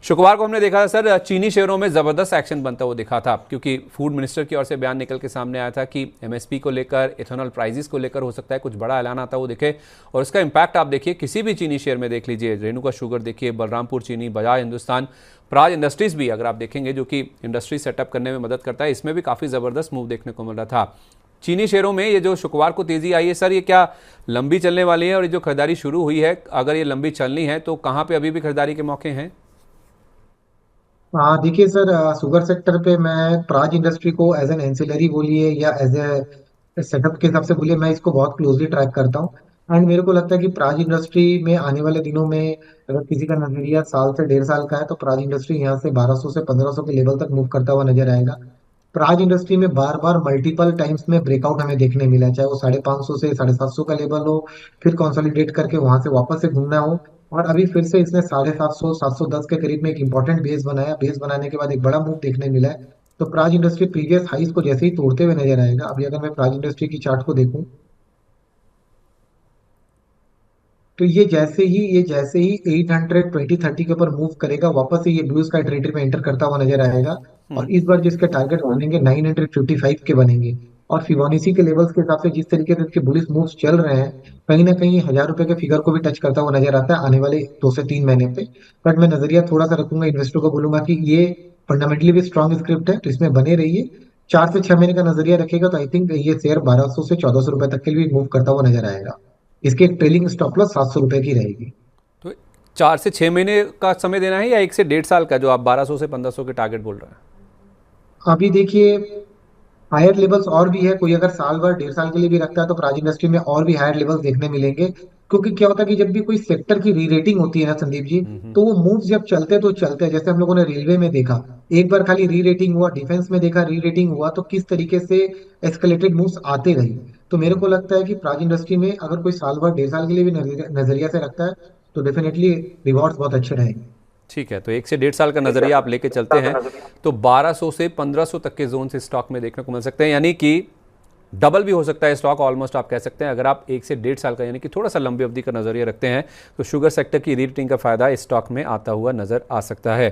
शुक्रवार को हमने देखा था सर, चीनी शेयरों में ज़बरदस्त एक्शन बनता हुआ दिखा था, क्योंकि फूड मिनिस्टर की ओर से बयान निकल के सामने आया था कि एमएसपी को लेकर, इथेनॉल प्राइजेस को लेकर हो सकता है कुछ बड़ा ऐलान आता हुआ दिखे। और इसका इम्पैक्ट आप देखिए किसी भी चीनी शेयर में देख लीजिए, रेणुका शुगर देखिए, बलरामपुर चीनी, बजाज हिंदुस्तान, प्राज इंडस्ट्रीज भी अगर आप देखेंगे जो कि इंडस्ट्री सेटअप करने में मदद करता है, इसमें भी काफ़ी ज़बरदस्त मूव देखने को मिल रहा था। चीनी शेयरों में ये जो शुक्रवार को तेजी आई है सर, ये क्या लंबी चलने वाली है? और ये जो खरीदारी शुरू हुई है, अगर ये लंबी चलनी है तो कहाँ पे अभी भी खरीदारी के मौके हैं? हाँ देखिए सर, शुगर सेक्टर पे मैं प्राज इंडस्ट्री को एज एन एंसिलरी बोलिए या एज ए सेटअप के हिसाब से बोलिए, मैं इसको बहुत क्लोजली ट्रैक करता हूँ। एंड मेरे को लगता है कि प्राज इंडस्ट्री में आने वाले दिनों में अगर किसी का नजरिया साल से 1.5 साल का है तो प्राज इंडस्ट्री यहाँ से 1200 से 1500 के लेवल तक मूव करता हुआ नजर आएगा। प्राज इंडस्ट्री में बार बार मल्टीपल टाइम्स में ब्रेकआउट हमें देखने मिला है, चाहे वो 550 से 750 का लेवल हो, फिर कंसोलिडेट करके वहां से वापस से घूमना हो। और अभी फिर से इसने 750 710 के करीब में एक इंपॉर्टेंट बेस बनाया, बेस बनाने के बाद एक बड़ा मूव देखने मिला है। तो प्राज इंडस्ट्री प्रीवियस हाइस को जैसे ही तोड़ते हुए नजर आएगा। अभी अगर मैं प्राज इंडस्ट्री की चार्ट को देखूं तो ये जैसे ही 820-30 के ऊपर मूव करेगा, वापस से ये ब्लू स्काई टेरिटरी में एंटर करता हुआ नजर आएगा। और इस बार जिसके टारगेट बनेंगे 955 के बनेंगे। और फिबोनाची के लेवल्स के हिसाब से जिस तरीके से इसके बुलिश मूव्स चल रहे हैं, कहीं ना कहीं 1000 रुपए के फिगर को भी टच करता हुआ नजर आता है आने वाले 2 से 3 महीने पे। बट मैं नजरिया थोड़ा सा रखूंगा, इन्वेस्टर को बोलूंगा कि ये फंडामेंटली भी स्ट्रॉन्ग स्क्रिप्ट है, तो इसमें बने रहिए। 4 से 6 महीने का नजरिया रखेगा तो आई थिंक ये शेयर 1200 से 1400 रुपए तक के लिए मूव करता हुआ नजर आएगा। इसकी एक ट्रेलिंग स्टॉप लॉस 700 रुपए की रहेगी। तो 4 से 6 महीने का समय देना है या 1 से 1.5 साल का, जो आप 1200 से 1500 के टारगेट बोल रहे हैं? अभी देखिए, हायर लेवल्स और भी है, कोई अगर साल भर 1.5 साल के लिए भी रखता है तो प्राइस इंडस्ट्री में और भी हायर लेवल्स देखने मिलेंगे। क्योंकि क्या होता है कि जब भी कोई सेक्टर की री रेटिंग होती है ना संदीप जी, तो वो मूव्स जब चलते हैं तो चलते हैं। जैसे हम लोगों ने रेलवे में देखा, एक बार खाली री रेटिंग हुआ, डिफेंस में देखा री रेटिंग हुआ, तो किस तरीके से एस्केलेटेड मूव्स आते रहे। तो मेरे को लगता है कि प्राइस इंडस्ट्री में अगर कोई साल भर 1.5 साल के लिए भी नजरिया से रखता है तो डेफिनेटली रिवॉर्ड्स बहुत अच्छे रहेंगे। ठीक है, तो 1 से 1.5 साल का नज़रिया आप लेके चलते हैं तो 1200 से 1500 तक के जोन से स्टॉक में देखने को मिल सकते हैं, यानी कि डबल भी हो सकता है स्टॉक ऑलमोस्ट, आप कह सकते हैं। अगर आप 1 से 1.5 साल का यानी कि थोड़ा सा लंबी अवधि का नज़रिया रखते हैं तो शुगर सेक्टर की रीटिंग का फायदा इस स्टॉक में आता हुआ नजर आ सकता है।